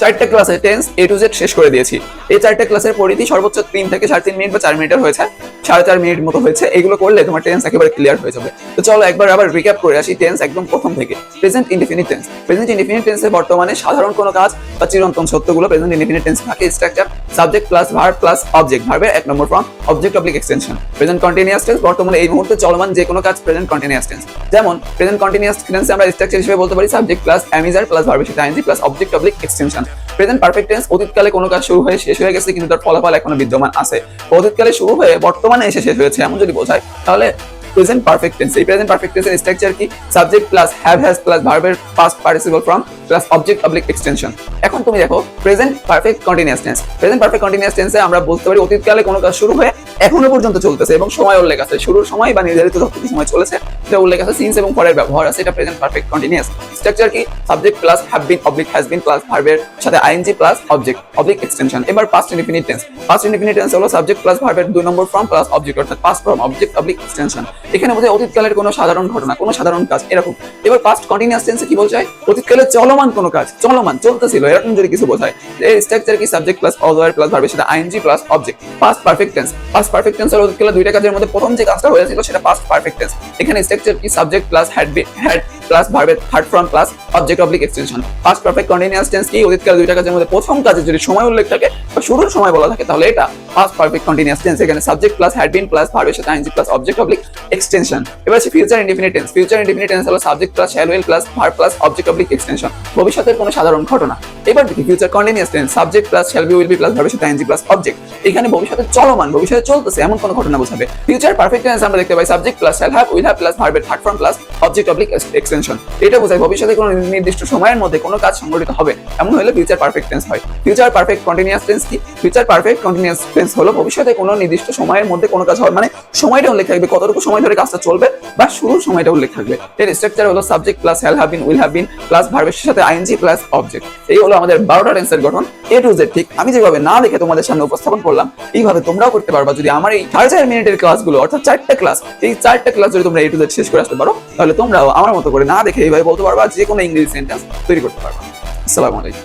চারটা ক্লাসে tense A to Z শেষ করে দিয়েছি। এই চারটা ক্লাসের পরিধি সর্বোচ্চ 3 থেকে 3.5 মিনিট বা 4 মিনিটের হয়েছে, 4.5 মিনিট মতো হয়েছে। এগুলো করলে তোমার টেন্স একেবারে ক্লিয়ার হয়ে যাবে। তো চলো একবার আবার রিক্যাপ করে আসি টেন্স একদম প্রথম থেকে। Present indefinite tense. Present indefinite টেন্সে বর্তমানে সাধারণ কোনো কাজ বা চিরন্তন সত্যগুলো প্রেজেন্ট ইনডিফিনিট টেন্স থাকে। Structure subject plus verb plus object, ভার্বের 1 নম্বর form object oblique extension. Present continuous tense বর্তমানে এই মুহূর্তে চলমান যে কোনো কাজ প্রেজেন্ট কন্টিনিউয়াস টেন্স। যেমন প্রেজেন্ট কন্টিনিউয়াস টেন্সে আমরা স্ট্রাকচার হিসেবে বলতে পারি সাবজেক্ট প্লাস অ্যামিজার প্লাস ভার্বের সাথে ING plus object oblique extension. Present perfect tense অতীতকালে কোনো কাজ শুরু হয়ে শেষ হয়ে গেছে কিন্তু তার ফলাফল এখনো বিদ্যমান আছে। অতীতকালে শুরু হয়ে বর্তমানে এসে শেষ হয়েছে এমন যদি বোঝায় তাহলে প্রেজেন্ট পারফেক্ট টেন্স। এই প্রেজেন্ট পারফেক্ট টেন্সের স্ট্রাকচার কি? Subject plus have has plus ভার্বের past participle form plus object oblique extension. এখন তুমি দেখো present perfect continuous tense. Present perfect continuous টেন্সে আমরা বলতে পারি অতীতকালে কোনো কাজ শুরু হয়ে এখনো পর্যন্ত চলতেছে এবং সময় উল্লেখ আছে, শুরুর সময় বা নির্ধারিত যতটুকু সময় চলেছে এটা উল্লেখ আছে, সিন্স এবং ফরের ব্যবহার আছে। এটা প্রেজেন্ট পারফেক্ট কন্টিনিউয়াস। স্ট্রাকচার কি? Subject plus have been oblique has been plus ভার্বের সাথে ING plus object oblique extension. এবার past indefinite tense. Past indefinite tense হলো সাবজেক্ট প্লাস ভার্বের 2 নম্বর ফর্ম প্লাস অবজেক্ট অর্থাৎ past form object oblique extension. এখানে বোঝায় অতীতকালের কোনো সাধারণ ঘটনা, কোনো সাধারণ কাজ এরকম। এবার পাস্ট কন্টিনিউয়াস টেন্সে কি বোঝায়? অতীতকালে চলমান কোনো কাজ, চলমান চলতেছিল এরকম যদি কিছু বোঝায়। এর স্ট্রাকচার কি? সাবজেক্ট প্লাস অবজেক্ট প্লাস ভার্বের সাথে ING plus object. Past perfect tense. Past perfect tense হলো অতীতকালে দুইটা কাজের মধ্যে প্রথম যে কাজটা হয়েছিল সেটা পাস্ট পারফেক্ট টেন্স। এখানে স্ট্রাকচার কি? সাবজেক্ট প্লাস হ্যাড প্লাস ভার্বের third form plus object oblique extension. Past perfect continuous tense কি? অতীতকালে দুইটা কাজের মধ্যে প্রথম কাজে যদি সময় উল্লেখ থাকে বা শুরুর সময় বলা থাকে তাহলে এটা পাস্ট পারফেক্ট কন্টিনিউয়াস টেন্স। এখানে subject plus had been plus ভার্বের সাথে ING plus object oblique extension. এবার আছে future indefinite tense. Future indefinite tense হলো subject plus shall will plus verb plus object oblique extension, ভবিষ্যতের কোনো সাধারণ ঘটনা। এবার দেখি future continuous tense. Subject plus shall be will be plus ভার্বের সাথে আইএনজি প্লাস অবজেক্ট। এখানে ভবিষ্যতে চলমান, ভবিষ্যতে চলতেছে এমন কোনো ঘটনা বোঝাবে। ফিউচার পারফেক্ট টেন্স আমরা দেখতে পাই subject plus shall have will have plus ভার্বের third form plus object oblique extension. এটা বোঝায় ভবিষ্যতে কোনো নির্দিষ্ট সময়ের মধ্যে কোনো কাজ সংঘটিত হবে, এমন হলে ফিউচার পারফেক্ট টেন্স হয়। ফিউচার পারফেক্ট কন্টিনিউয়াস টেন্স কি? ফিউচার পারফেক্ট কন্টিনিউয়াস টেন্স হলো ভবিষ্যতে কোনো নির্দিষ্ট সময়ের মধ্যে কোনো কাজ হবে, মানে সময়টা উল্লেখ থাকবে, কতটুকু সময় ধরে কাজটা চলবে বা শুরুর সময়টা উল্লেখ থাকবে। এর স্ট্রাকচার হলো subject plus Hal have been will have been plus ভার্বের সাথে আইএনজি প্লাস অবজেক্ট। এই হলো আমাদের 12টা টেন্সের গঠন এ টু জেড। ঠিক আমি যেভাবে না দেখে তোমাদের সামনে উপস্থাপন করলাম এইভাবে তোমরাও করতে পারবা। যদি আমার এই 4.5 মিনিটের ক্লাসগুলো অর্থাৎ 4টা ক্লাস, এই 4টা ক্লাস যদি তোমরা এ টু জেড শেষ করে আসতে পারো তাহলে তোমরাও আমার মতো করে না দেখে এইভাবে বলতে পারবা, যে কোনো ইংরেজি সেন্টেন্স তৈরি করতে পারবা। আসসালামু আলাইকুম।